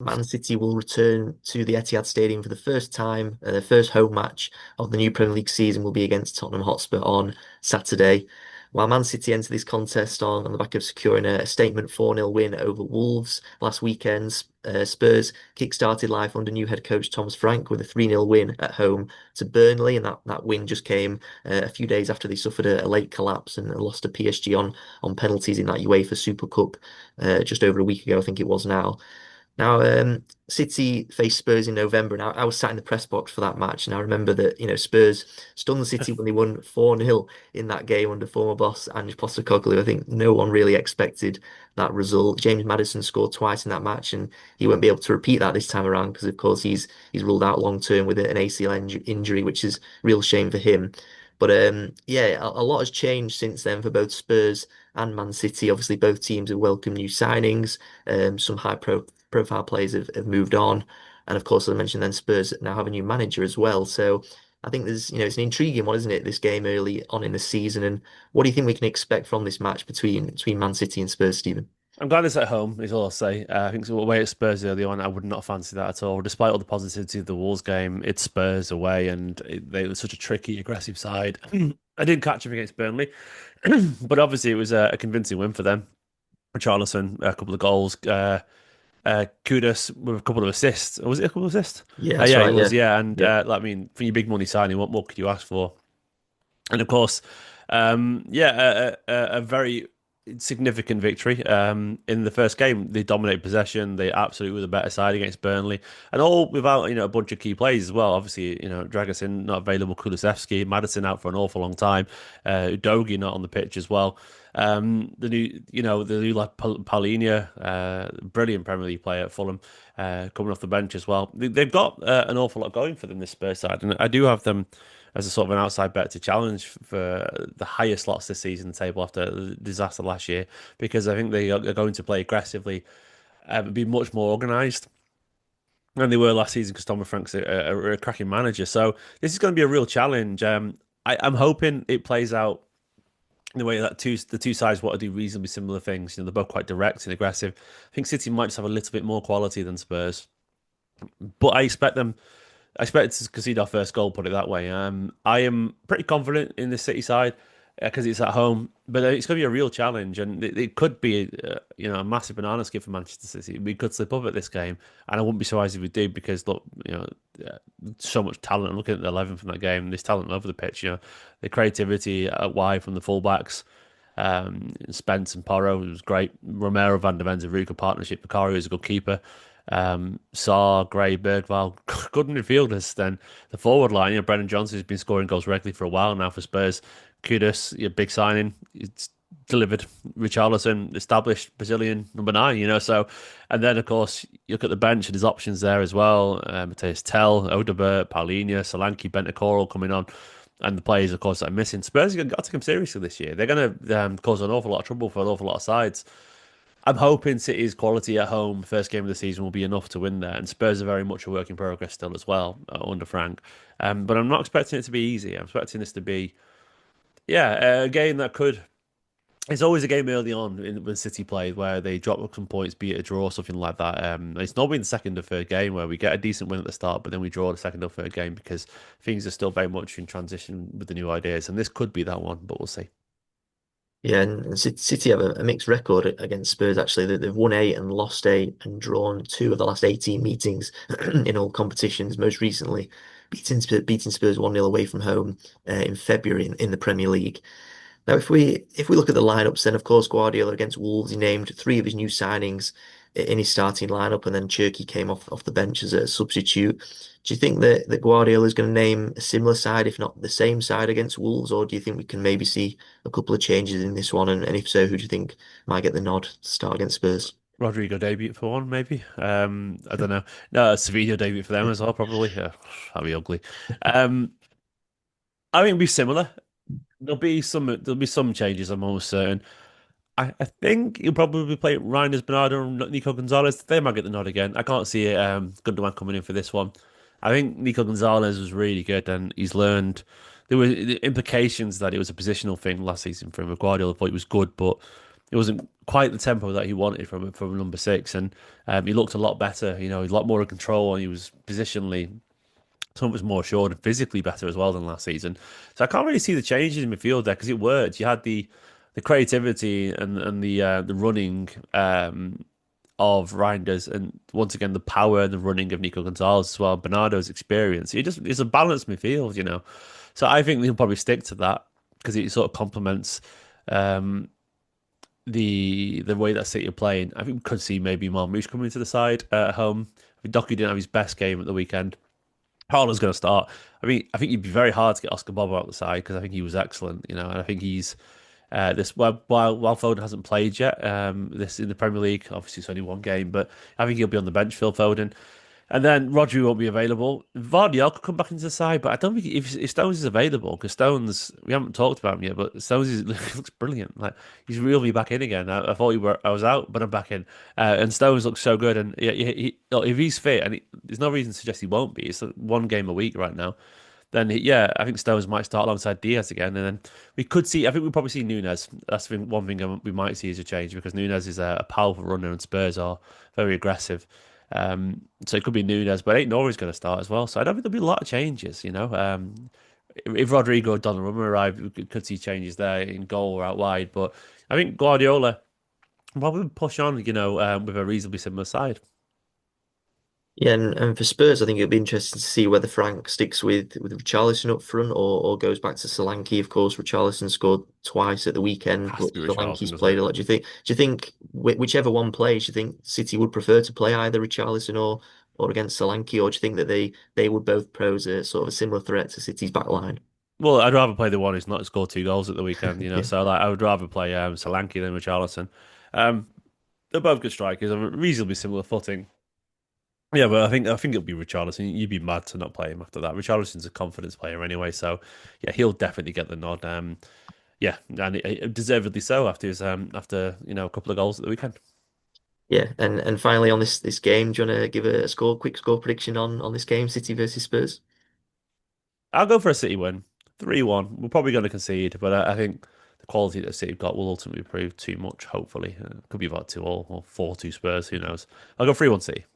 Man City will return to the Etihad Stadium for the first time. Their first home match of the new Premier League season will be against Tottenham Hotspur on Saturday. While Man City enter this contest on the back of securing a statement 4-0 win over Wolves last weekend, Spurs kick-started life under new head coach Thomas Frank with a 3-0 win at home to Burnley, and that win just came a few days after they suffered a late collapse and lost to PSG on penalties in that UEFA Super Cup just over a week ago, I think it was now. Now, City faced Spurs in November, and I was sat in the press box for that match, and I remember that Spurs stunned City when they won 4-0 in that game under former boss Ange Postecoglou. I think no one really expected that result. James Maddison scored twice in that match, and he won't be able to repeat that this time around because, of course, he's ruled out long term with an ACL injury, which is a real shame for him. But yeah, a lot has changed since then for both Spurs and Man City. Obviously, both teams have welcomed new signings. Some high profile players have moved on. And of course, as I mentioned, then Spurs now have a new manager as well. So I think it's an intriguing one, isn't it? This game early on in the season. And what do you think we can expect from this match between Man City and Spurs, Stephen? I'm glad it's at home, is all I'll say. I think so, away at Spurs early on, I would not fancy that at all. Despite all the positivity of the Wolves game, it's Spurs away, and they were such a tricky, aggressive side. I didn't catch them against Burnley, but obviously it was a convincing win for them. Richarlison, a couple of goals. Kudus with a couple of assists. Was it a couple of assists? Yeah, that's Yeah, it right. was. Yeah, Yeah, and yeah. I mean, for your big money signing, what more could you ask for? And of course, yeah, a very significant victory. In the first game, they dominated possession. They absolutely were the better side against Burnley, and all without a bunch of key players as well. Obviously, Dragusin not available, Kulusevski, Maddison out for an awful long time, Udogie not on the pitch as well. The new like Paulinho, brilliant Premier League player at Fulham, coming off the bench as well. They've got an awful lot going for them this Spurs side, and I do have them as a sort of an outside bet to challenge for the higher slots this season table after the disaster last year because I think they are going to play aggressively, be much more organised than they were last season because Thomas Frank's a cracking manager. So this is going to be a real challenge. I'm hoping it plays out in the way that the two sides want to do reasonably similar things. They're both quite direct and aggressive. I think City might just have a little bit more quality than Spurs, but I expect to concede our first goal, put it that way. I am pretty confident in the City side because it's at home, but it's going to be a real challenge, and it could be a massive banana skip for Manchester City. We could slip up at this game, and I wouldn't be surprised if we did because look, so much talent. Looking at the 11 from that game, there's talent all over the pitch. The creativity at wide from the fullbacks. Spence and Porro was great. Romero Van der Ven's a really good partnership. Vicario is a good keeper. Saar, Gray, Bergval, good midfielders. Then the forward line, Brennan Johnson has been scoring goals regularly for a while now for Spurs. Kudus, big signing. It's delivered. Richarlison, established Brazilian number nine, so, and then of course, you look at the bench and there's options there as well. Mateus Tell, Odobert, Paulinho, Solanke, Bentancur all coming on. And the players, of course, that are missing. Spurs have got to take them seriously this year. They're going to cause an awful lot of trouble for an awful lot of sides. I'm hoping City's quality at home, first game of the season, will be enough to win there. And Spurs are very much a work in progress still as well under Frank. But I'm not expecting it to be easy. I'm expecting this to be, yeah, a game that could. It's always a game early on when City play where they drop up some points, be it a draw or something like that. It's not been the second or third game where we get a decent win at the start, but then we draw the second or third game because things are still very much in transition with the new ideas. And this could be that one, but we'll see. Yeah, and City have a mixed record against Spurs, actually. They've won eight and lost eight and drawn two of the last 18 meetings in all competitions, most recently beating Spurs 1-0 away from home in February in the Premier League. Now, if we look at the lineups, then of course Guardiola against Wolves, he named three of his new signings in his starting lineup, and then Cherki came off the bench as a substitute. Do you think that Guardiola is going to name a similar side, if not the same side, against Wolves, or do you think we can maybe see a couple of changes in this one? And if so, who do you think might get the nod to start against Spurs? Rodrigo debut for one, maybe. I don't know. No, Sevilla debut for them as well, probably. That'd be ugly. Um, I think it'll be similar. There'll be some changes. I'm almost certain. I think he'll probably play Reinders, Bernardo, and Nico Gonzalez. They might get the nod again. I can't see it. Gundogan coming in for this one. I think Nico Gonzalez was really good, and he's learned. There were the implications that it was a positional thing last season for him. Guardiola thought he was good, but it wasn't quite the tempo that he wanted from number six, and he looked a lot better. You know, a lot more in control, and he was positionally so much more assured and physically better as well than last season. So I can't really see the changes in midfield there because it worked. You had the creativity and the running of Reinders, and once again the power and the running of Nico Gonzalez as well. Bernardo's experience. It's a balanced midfield, you know. So I think he'll probably stick to that because it sort of complements um, the way that City are playing. I think we could see maybe Marmoush coming to the side at home. I mean, Doku didn't have his best game at the weekend. Haaland's going to start. I think you'd be very hard to get Oscar Bob out the side because I think he was excellent, you know, and I think he's this while Foden hasn't played yet, this in the Premier League. Obviously, it's only one game, but I think he'll be on the bench. Phil Foden, and then Rodri won't be available. Vardy could come back into the side, but I don't think if Stones is available because Stones we haven't talked about him yet, but Stones looks brilliant. Like he's really back in again. I thought I was out, but I'm back in. And Stones looks so good, and if he's fit, and there's no reason to suggest he won't be. It's one game a week right now. Then yeah, I think Stones might start alongside Diaz again, and then we could see. I think we'll probably see Nunes. That's one thing we might see as a change because Nunes is a powerful runner, and Spurs are very aggressive. So it could be Nunes, but ain't Norris going to start as well. So I don't think there'll be a lot of changes. You know, if Rodrigo or Donnarumma arrive, we could see changes there in goal or out wide. But I think Guardiola will probably push on. You know, with a reasonably similar side. Yeah, and for Spurs, I think it'll be interesting to see whether Frank sticks with Richarlison up front or goes back to Solanke. Of course, Richarlison scored twice at the weekend, Has but to be Richarlison, Solanke's doesn't played it? a lot. Do you think whichever one plays, do you think City would prefer to play either Richarlison or against Solanke, or do you think that they would both pose a sort of a similar threat to City's back line? Well, I'd rather play the one who's not scored two goals at the weekend. You know, Yeah. so like I would rather play Solanke than Richarlison. Um, they're both good strikers on a reasonably similar footing. Yeah, but I think it'll be Richarlison. You'd be mad to not play him after that. Richarlison's a confidence player anyway, so yeah, he'll definitely get the nod. Yeah, and deservedly so after his after a couple of goals at the weekend. Yeah, and finally on this game, do you want to give a quick score prediction on this game, City versus Spurs? I'll go for a City win, 3-1. We're probably going to concede, but I think the quality that City have got will ultimately prove too much. Hopefully, could be about 2-2 or 4-2 Spurs. Who knows? I'll go 3-1 City.